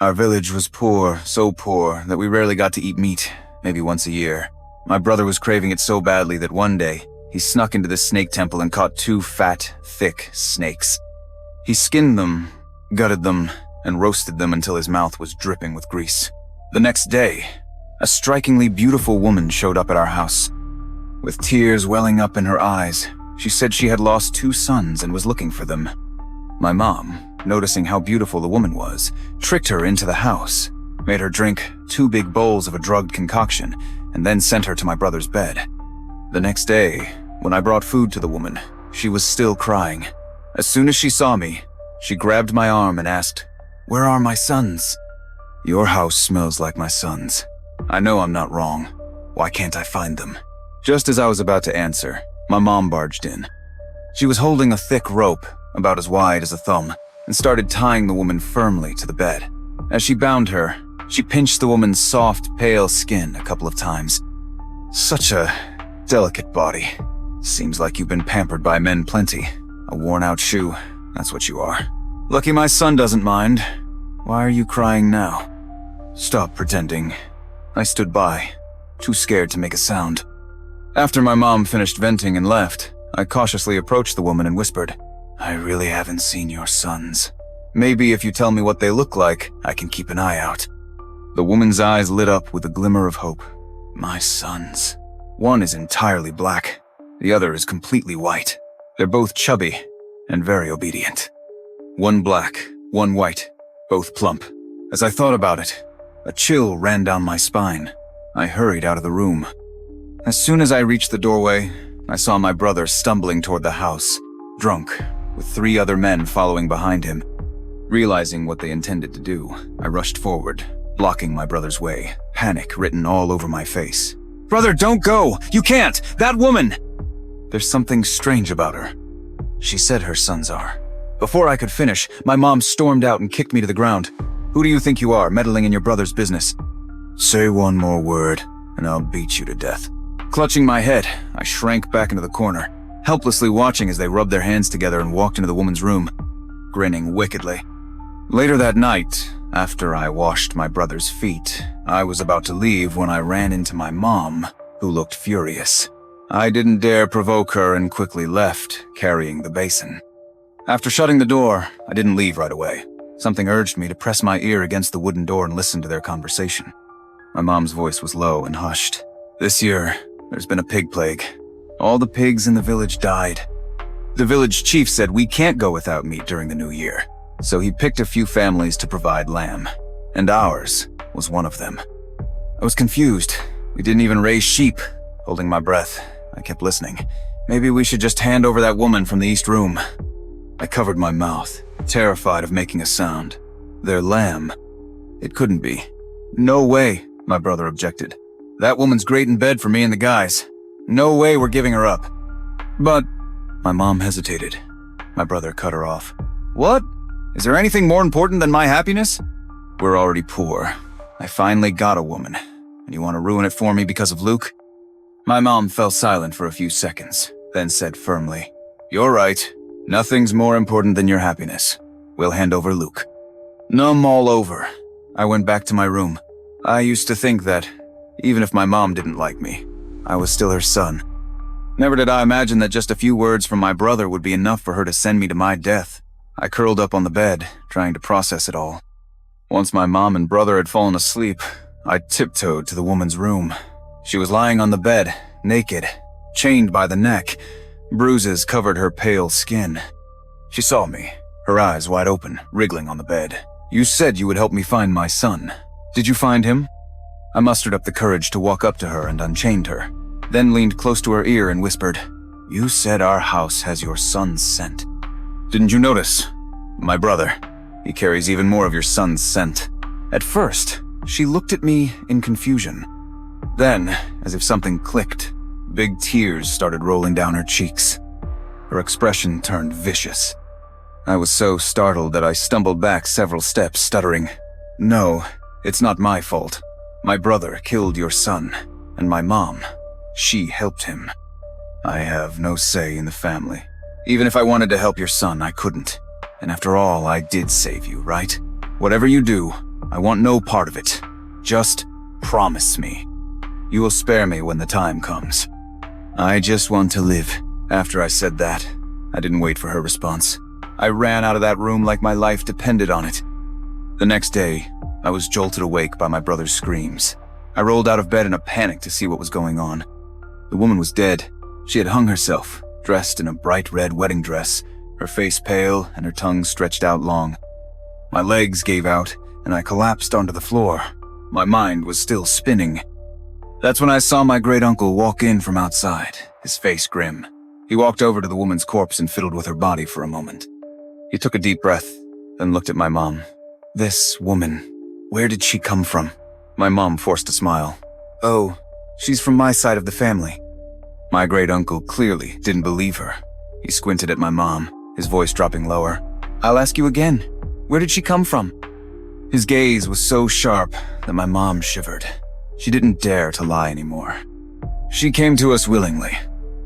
Our village was poor, so poor that we rarely got to eat meat, maybe once a year. My brother was craving it so badly that one day, he snuck into the snake temple and caught 2 fat, thick snakes. He skinned them, gutted them, and roasted them until his mouth was dripping with grease. The next day, a strikingly beautiful woman showed up at our house. With tears welling up in her eyes, she said she had lost 2 sons and was looking for them. My mom, noticing how beautiful the woman was, tricked her into the house, made her drink 2 big bowls of a drugged concoction, and then sent her to my brother's bed. The next day, when I brought food to the woman, she was still crying. As soon as she saw me, she grabbed my arm and asked, "Where are my sons?" "Your house smells like my sons. I know I'm not wrong. Why can't I find them?" Just as I was about to answer, my mom barged in. She was holding a thick rope, about as wide as a thumb, and started tying the woman firmly to the bed. As she bound her, she pinched the woman's soft, pale skin a couple of times. "Such a delicate body. Seems like you've been pampered by men plenty. A worn-out shoe, that's what you are. Lucky my son doesn't mind. Why are you crying now?" "Stop pretending." I stood by, too scared to make a sound. After my mom finished venting and left, I cautiously approached the woman and whispered, "I really haven't seen your sons. Maybe if you tell me what they look like, I can keep an eye out." The woman's eyes lit up with a glimmer of hope. "My sons. One is entirely black. The other is completely white. They're both chubby and very obedient. One black, one white, both plump." As I thought about it, a chill ran down my spine. I hurried out of the room. As soon as I reached the doorway, I saw my brother stumbling toward the house, drunk, with 3 other men following behind him. Realizing what they intended to do, I rushed forward, blocking my brother's way, panic written all over my face. "Brother, don't go! You can't! That woman!" "There's something strange about her. She said her sons are." Before I could finish, my mom stormed out and kicked me to the ground. "Who do you think you are, meddling in your brother's business?" "Say one more word, and I'll beat you to death." Clutching my head, I shrank back into the corner, helplessly watching as they rubbed their hands together and walked into the woman's room, grinning wickedly. Later that night, after I washed my brother's feet, I was about to leave when I ran into my mom, who looked furious. I didn't dare provoke her and quickly left, carrying the basin. After shutting the door, I didn't leave right away. Something urged me to press my ear against the wooden door and listen to their conversation. My mom's voice was low and hushed. "This year, there's been a pig plague. All the pigs in the village died. The village chief said we can't go without meat during the new year, so he picked a few families to provide lamb, and ours was one of them." I was confused. We didn't even raise sheep. Holding my breath, I kept listening. Maybe we should just hand over that woman from the east room. I covered my mouth, terrified of making a sound. Their lamb? It couldn't be. "No way," my brother objected. "That woman's great in bed for me and the guys. No way we're giving her up." "But..." My mom hesitated. My brother cut her off. "What? Is there anything more important than my happiness? We're already poor. I finally got a woman, and you want to ruin it for me because of Luke?" My mom fell silent for a few seconds, then said firmly, "You're right. Nothing's more important than your happiness. We'll hand over Luke." Numb all over, I went back to my room. I used to think that, even if my mom didn't like me, I was still her son. Never did I imagine that just a few words from my brother would be enough for her to send me to my death. I curled up on the bed, trying to process it all. Once my mom and brother had fallen asleep, I tiptoed to the woman's room. She was lying on the bed, naked, chained by the neck. Bruises covered her pale skin. She saw me, her eyes wide open, wriggling on the bed. "You said you would help me find my son. Did you find him?" I mustered up the courage to walk up to her and unchained her, then leaned close to her ear and whispered, "You said our house has your son's scent. Didn't you notice? My brother. He carries even more of your son's scent." At first, she looked at me in confusion. Then, as if something clicked, big tears started rolling down her cheeks. Her expression turned vicious. I was so startled that I stumbled back several steps, stuttering, "No, it's not my fault. My brother killed your son, and my mom, she helped him. I have no say in the family. Even if I wanted to help your son, I couldn't. And after all, I did save you, right? Whatever you do, I want no part of it. Just promise me. You will spare me when the time comes. I just want to live. After I said that, I didn't wait for her response. I ran out of that room like my life depended on it. The next day, I was jolted awake by my brother's screams. I rolled out of bed in a panic to see what was going on. The woman was dead. She had hung herself, dressed in a bright red wedding dress, her face pale and her tongue stretched out long. My legs gave out, and I collapsed onto the floor. My mind was still spinning. That's when I saw my great-uncle walk in from outside, his face grim. He walked over to the woman's corpse and fiddled with her body for a moment. He took a deep breath, then looked at my mom. This woman, where did she come from? My mom forced a smile. Oh, she's from my side of the family. My great-uncle clearly didn't believe her. He squinted at my mom, his voice dropping lower. I'll ask you again, where did she come from? His gaze was so sharp that my mom shivered. She didn't dare to lie anymore. She came to us willingly.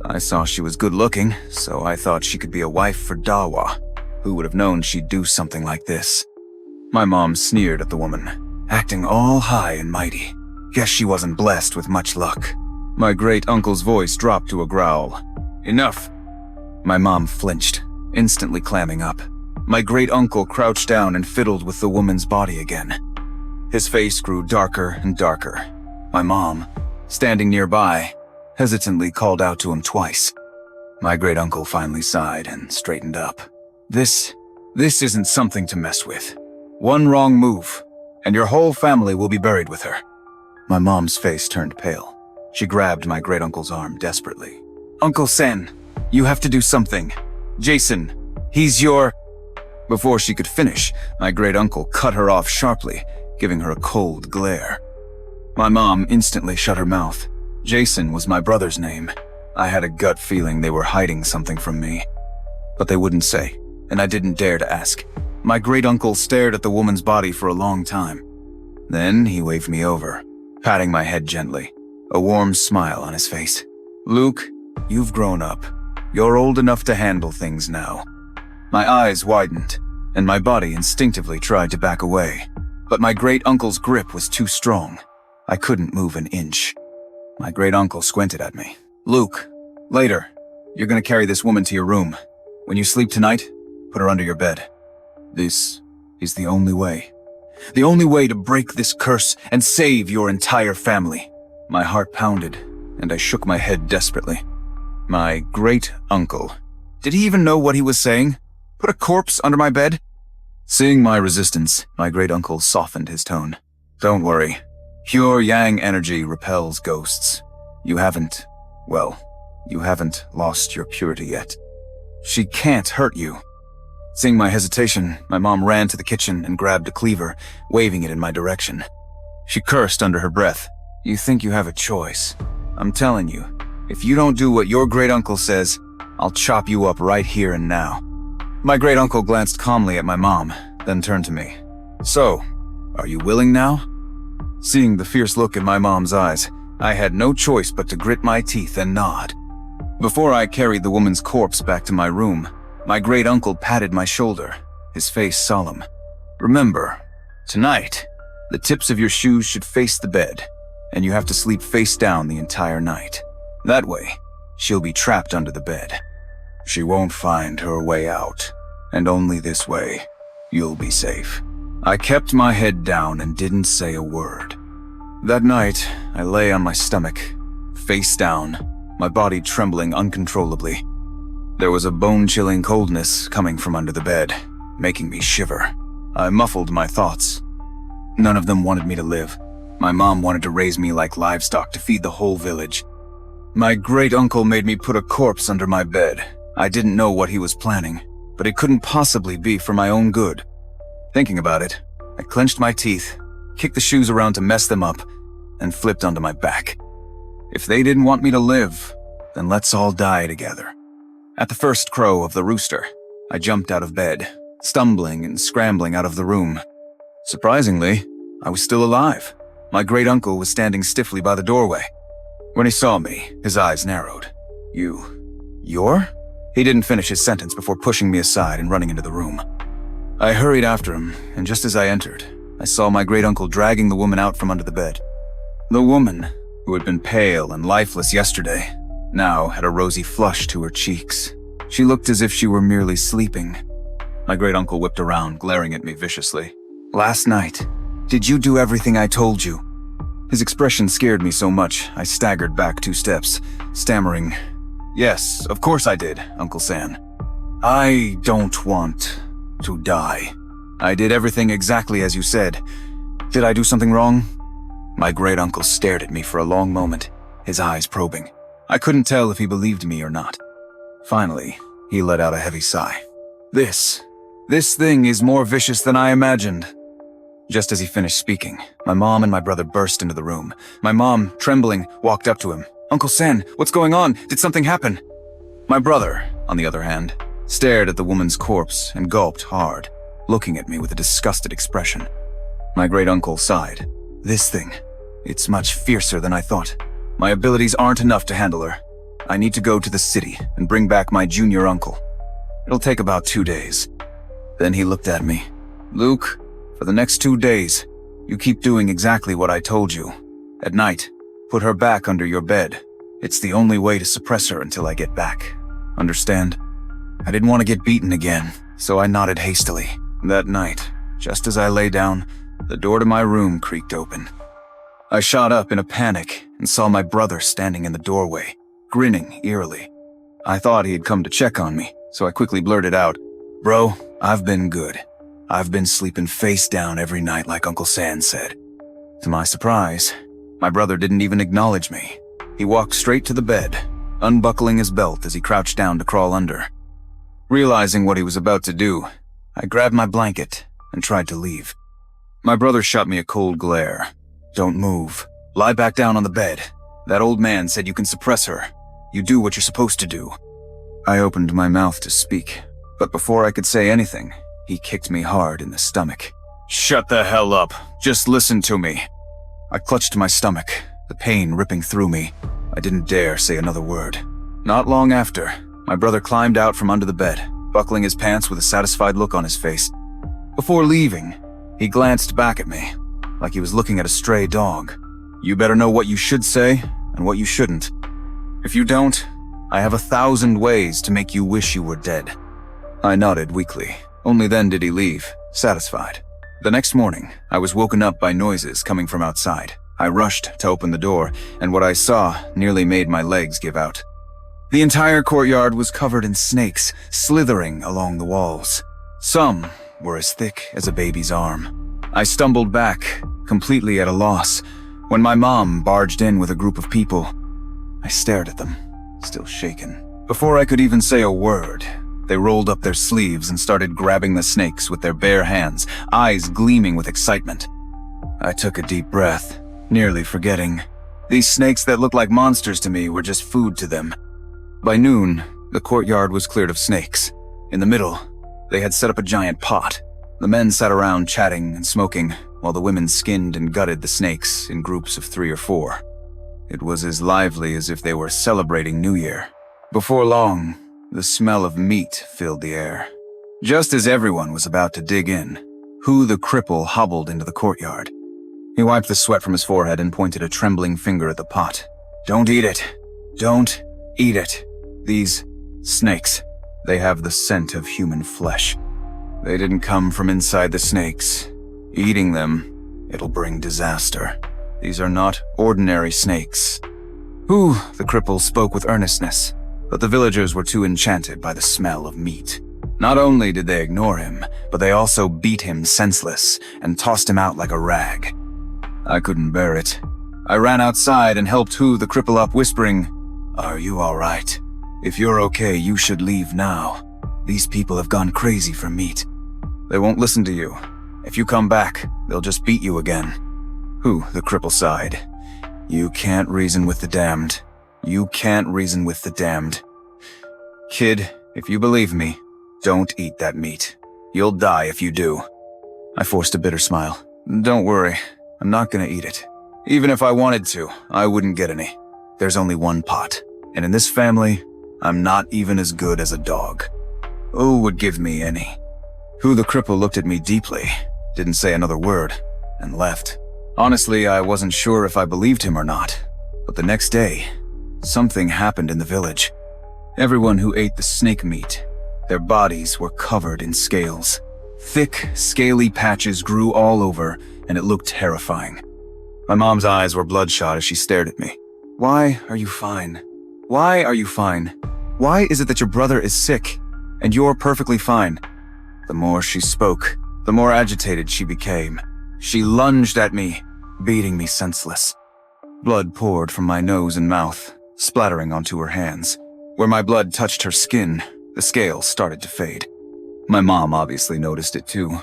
I saw she was good-looking, so I thought she could be a wife for Dawa. Who would have known she'd do something like this? My mom sneered at the woman, acting all high and mighty. Guess she wasn't blessed with much luck. My great-uncle's voice dropped to a growl. Enough. My mom flinched, instantly clamming up. My great-uncle crouched down and fiddled with the woman's body again. His face grew darker and darker. My mom, standing nearby, hesitantly called out to him twice. My great-uncle finally sighed and straightened up. This isn't something to mess with. One wrong move, and your whole family will be buried with her. My mom's face turned pale. She grabbed my great-uncle's arm desperately. Uncle Sen, you have to do something. Jason, he's your... Before she could finish, my great-uncle cut her off sharply, giving her a cold glare. My mom instantly shut her mouth. Jason was my brother's name. I had a gut feeling they were hiding something from me. But they wouldn't say, and I didn't dare to ask. My great-uncle stared at the woman's body for a long time. Then he waved me over, patting my head gently, a warm smile on his face. Luke, you've grown up. You're old enough to handle things now. My eyes widened, and my body instinctively tried to back away. But my great-uncle's grip was too strong. I couldn't move an inch. My great-uncle squinted at me. Luke, later, you're gonna carry this woman to your room. When you sleep tonight, put her under your bed. This is the only way. The only way to break this curse and save your entire family. My heart pounded, and I shook my head desperately. My great-uncle. Did he even know what he was saying? Put a corpse under my bed? Seeing my resistance, my great-uncle softened his tone. Don't worry. Pure yang energy repels ghosts. You haven't lost your purity yet. She can't hurt you. Seeing my hesitation, my mom ran to the kitchen and grabbed a cleaver, waving it in my direction. She cursed under her breath. You think you have a choice. I'm telling you, if you don't do what your great-uncle says, I'll chop you up right here and now. My great-uncle glanced calmly at my mom, then turned to me. So, are you willing now? Seeing the fierce look in my mom's eyes, I had no choice but to grit my teeth and nod. Before I carried the woman's corpse back to my room, my great-uncle patted my shoulder, his face solemn. Remember, tonight, the tips of your shoes should face the bed, and you have to sleep face down the entire night. That way, she'll be trapped under the bed. She won't find her way out, and only this way, you'll be safe. I kept my head down and didn't say a word. That night, I lay on my stomach, face down, my body trembling uncontrollably. There was a bone-chilling coldness coming from under the bed, making me shiver. I muffled my thoughts. None of them wanted me to live. My mom wanted to raise me like livestock to feed the whole village. My great-uncle made me put a corpse under my bed. I didn't know what he was planning, but it couldn't possibly be for my own good. Thinking about it, I clenched my teeth, kicked the shoes around to mess them up, and flipped onto my back. If they didn't want me to live, then let's all die together. At the first crow of the rooster, I jumped out of bed, stumbling and scrambling out of the room. Surprisingly, I was still alive. My great-uncle was standing stiffly by the doorway. When he saw me, his eyes narrowed. You're? He didn't finish his sentence before pushing me aside and running into the room. I hurried after him, and just as I entered, I saw my great-uncle dragging the woman out from under the bed. The woman, who had been pale and lifeless yesterday, now had a rosy flush to her cheeks. She looked as if she were merely sleeping. My great-uncle whipped around, glaring at me viciously. "Last night, did you do everything I told you?" His expression scared me so much, I staggered back 2 steps, stammering, "Yes, of course I did, Uncle San. I don't want to die. I did everything exactly as you said. Did I do something wrong?" My great-uncle stared at me for a long moment, his eyes probing. I couldn't tell if he believed me or not. Finally, he let out a heavy sigh. This thing is more vicious than I imagined." Just as he finished speaking, my mom and my brother burst into the room. My mom, trembling, walked up to him. "Uncle San, what's going on? Did something happen?" My brother, on the other hand, stared at the woman's corpse and gulped hard, looking at me with a disgusted expression. My great-uncle sighed. "This thing, it's much fiercer than I thought. My abilities aren't enough to handle her. I need to go to the city and bring back my junior uncle. It'll take about 2 days." Then he looked at me. "Luke, for the next 2 days, you keep doing exactly what I told you. At night, put her back under your bed. It's the only way to suppress her until I get back. Understand?" I didn't want to get beaten again, so I nodded hastily. That night, just as I lay down, the door to my room creaked open. I shot up in a panic and saw my brother standing in the doorway, grinning eerily. I thought he had come to check on me, so I quickly blurted out, "Bro, I've been good. I've been sleeping face down every night like Uncle San said." To my surprise, my brother didn't even acknowledge me. He walked straight to the bed, unbuckling his belt as he crouched down to crawl under. Realizing what he was about to do, I grabbed my blanket and tried to leave. My brother shot me a cold glare. "Don't move. Lie back down on the bed. That old man said you can suppress her. You do what you're supposed to do." I opened my mouth to speak, but before I could say anything, he kicked me hard in the stomach. "Shut the hell up. Just listen to me." I clutched my stomach, the pain ripping through me. I didn't dare say another word. Not long after, my brother climbed out from under the bed, buckling his pants with a satisfied look on his face. Before leaving, he glanced back at me, like he was looking at a stray dog. "You better know what you should say and what you shouldn't. If you don't, I have 1,000 ways to make you wish you were dead." I nodded weakly. Only then did he leave, satisfied. The next morning, I was woken up by noises coming from outside. I rushed to open the door, and what I saw nearly made my legs give out. The entire courtyard was covered in snakes, slithering along the walls. Some were as thick as a baby's arm. I stumbled back, completely at a loss, when my mom barged in with a group of people. I stared at them, still shaken. Before I could even say a word, they rolled up their sleeves and started grabbing the snakes with their bare hands, eyes gleaming with excitement. I took a deep breath, nearly forgetting. These snakes that looked like monsters to me were just food to them. By noon, the courtyard was cleared of snakes. In the middle, they had set up a giant pot. The men sat around chatting and smoking, while the women skinned and gutted the snakes in groups of 3 or 4. It was as lively as if they were celebrating New Year. Before long, the smell of meat filled the air. Just as everyone was about to dig in, Hu the cripple hobbled into the courtyard. He wiped the sweat from his forehead and pointed a trembling finger at the pot. "Don't eat it. Don't eat it. These snakes, they have the scent of human flesh. They didn't come from inside the snakes. Eating them, it'll bring disaster. These are not ordinary snakes." Hu the cripple spoke with earnestness, but the villagers were too enchanted by the smell of meat. Not only did they ignore him, but they also beat him senseless and tossed him out like a rag. I couldn't bear it. I ran outside and helped Hu the cripple up, whispering, "Are you all right? If you're okay, you should leave now. These people have gone crazy for meat. They won't listen to you. If you come back, they'll just beat you again." Hu the cripple sighed. "You can't reason with the damned. You can't reason with the damned. Kid, if you believe me, don't eat that meat. You'll die if you do." I forced a bitter smile. "Don't worry, I'm not gonna eat it. Even if I wanted to, I wouldn't get any. There's only one pot, and in this family, I'm not even as good as a dog. Who would give me any?" Hu the cripple looked at me deeply. didn't say another word, and left. Honestly, I wasn't sure if I believed him or not, but the next day, something happened in the village. Everyone who ate the snake meat, their bodies were covered in scales. Thick, scaly patches grew all over, and it looked terrifying. My mom's eyes were bloodshot as she stared at me. "Why are you fine? Why are you fine? Why is it that your brother is sick, and you're perfectly fine?" The more she spoke, the more agitated she became. She lunged at me, beating me senseless. Blood poured from my nose and mouth, splattering onto her hands. Where my blood touched her skin, the scales started to fade. My mom obviously noticed it too.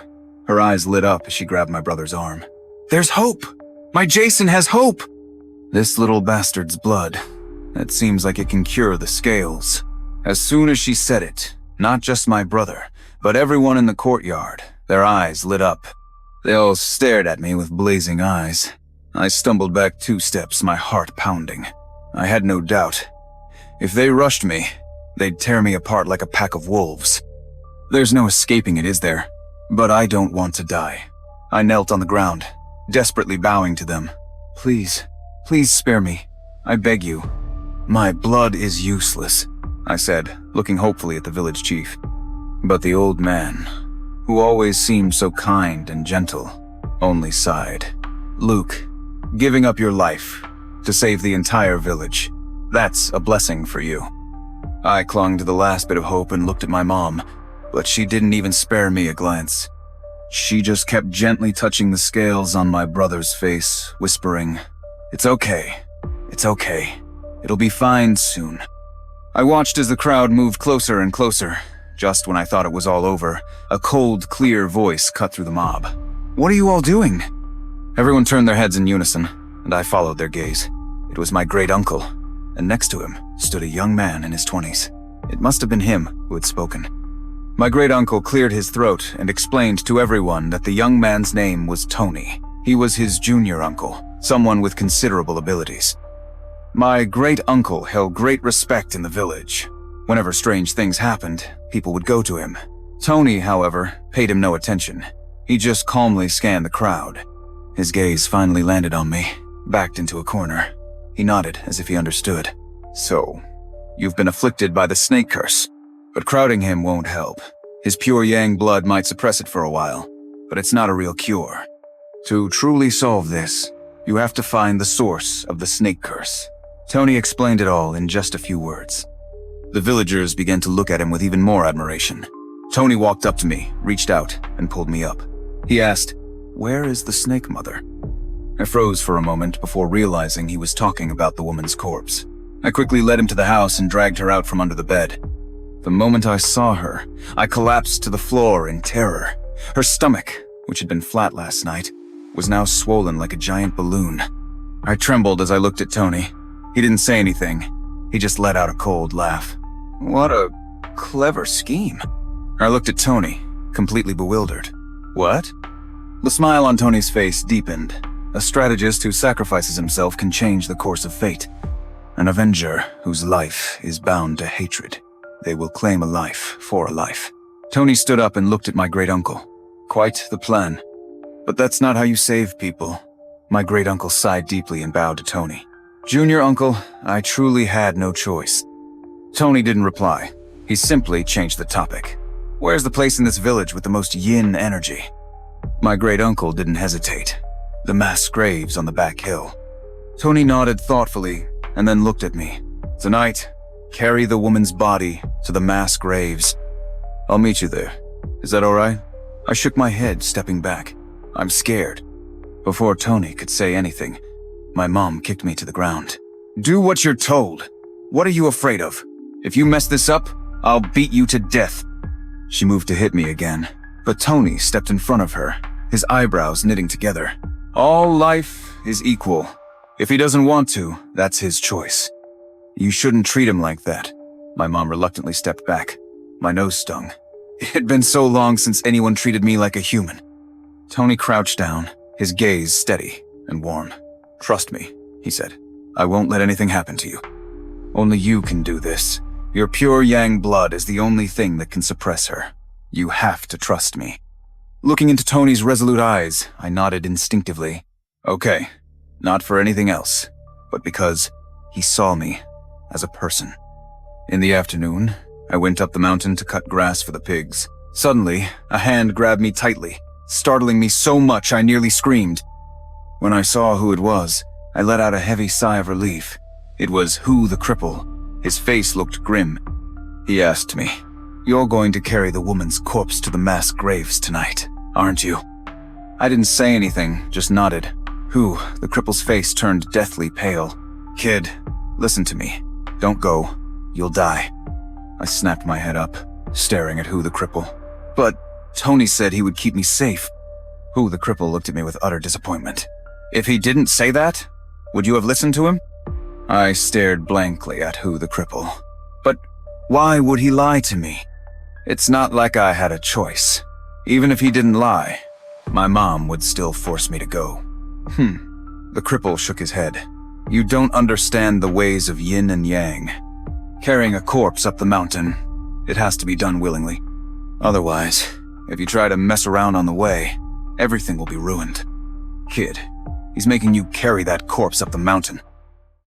Her eyes lit up as she grabbed my brother's arm. "There's hope! My Jason has hope!" This little bastard's blood. It seems like it can cure the scales. As soon as she said it, not just my brother, but everyone in the courtyard, their eyes lit up. They all stared at me with blazing eyes. I stumbled back 2 steps, my heart pounding. I had no doubt. If they rushed me, they'd tear me apart like a pack of wolves. There's no escaping it, is there? But I don't want to die. I knelt on the ground, desperately bowing to them. "Please, please spare me. I beg you." "My blood is useless," I said, looking hopefully at the village chief. But the old man, who always seemed so kind and gentle, only sighed. "Luke, giving up your life to save the entire village, that's a blessing for you." I clung to the last bit of hope and looked at my mom, but she didn't even spare me a glance. She just kept gently touching the scales on my brother's face, whispering, "It's okay. It's okay. It'll be fine soon." I watched as the crowd moved closer and closer. Just when I thought it was all over, a cold, clear voice cut through the mob. "What are you all doing?" Everyone turned their heads in unison, and I followed their gaze. It was my great-uncle, and next to him stood a young man in his 20s. It must have been him who had spoken. My great-uncle cleared his throat and explained to everyone that the young man's name was Tony. He was his junior uncle, someone with considerable abilities. My great-uncle held great respect in the village. Whenever strange things happened, people would go to him. Tony, however, paid him no attention. He just calmly scanned the crowd. His gaze finally landed on me, backed into a corner. He nodded as if he understood. "So, you've been afflicted by the snake curse. But crowding him won't help. His pure yang blood might suppress it for a while, but it's not a real cure. To truly solve this, you have to find the source of the snake curse." Tony explained it all in just a few words. The villagers began to look at him with even more admiration. Tony walked up to me, reached out, and pulled me up. He asked, "Where is the snake mother?" I froze for a moment before realizing he was talking about the woman's corpse. I quickly led him to the house and dragged her out from under the bed. The moment I saw her, I collapsed to the floor in terror. Her stomach, which had been flat last night, was now swollen like a giant balloon. I trembled as I looked at Tony. He didn't say anything. He just let out a cold laugh. "What a clever scheme." I looked at Tony, completely bewildered. "What?" The smile on Tony's face deepened. A strategist who sacrifices himself can change the course of fate. An avenger whose life is bound to hatred. They will claim a life for a life. Tony stood up and looked at my great-uncle. Quite the plan. But that's not how you save people. My great-uncle sighed deeply and bowed to Tony. "Junior uncle, I truly had no choice." Tony didn't reply. He simply changed the topic. "Where's the place in this village with the most yin energy?" My great-uncle didn't hesitate. "The mass graves on the back hill." Tony nodded thoughtfully and then looked at me. "Tonight, carry the woman's body to the mass graves. I'll meet you there. Is that all right?" I shook my head, stepping back. "I'm scared." Before Tony could say anything, my mom kicked me to the ground. "Do what you're told. What are you afraid of? If you mess this up, I'll beat you to death." She moved to hit me again, but Tony stepped in front of her, his eyebrows knitting together. "All life is equal. If he doesn't want to, that's his choice. You shouldn't treat him like that." My mom reluctantly stepped back. My nose stung. It had been so long since anyone treated me like a human. Tony crouched down, his gaze steady and warm. "Trust me," he said. "I won't let anything happen to you. Only you can do this. Your pure yang blood is the only thing that can suppress her. You have to trust me." Looking into Tony's resolute eyes, I nodded instinctively. Okay, not for anything else, but because he saw me as a person. In the afternoon, I went up the mountain to cut grass for the pigs. Suddenly, a hand grabbed me tightly, startling me so much I nearly screamed. When I saw who it was, I let out a heavy sigh of relief. It was Who the Cripple. His face looked grim. He asked me, "You're going to carry the woman's corpse to the mass graves tonight, aren't you?" I didn't say anything, just nodded. Who, the cripple's face turned deathly pale. "Kid, listen to me. Don't go. You'll die." I snapped my head up, staring at Who the Cripple. "But Tony said he would keep me safe." Who the Cripple looked at me with utter disappointment. "If he didn't say that, would you have listened to him?" I stared blankly at Who the Cripple. But why would he lie to me? It's not like I had a choice. Even if he didn't lie, my mom would still force me to go. The cripple shook his head. "You don't understand the ways of yin and yang. Carrying a corpse up the mountain, it has to be done willingly. Otherwise, if you try to mess around on the way, everything will be ruined. Kid, he's making you carry that corpse up the mountain.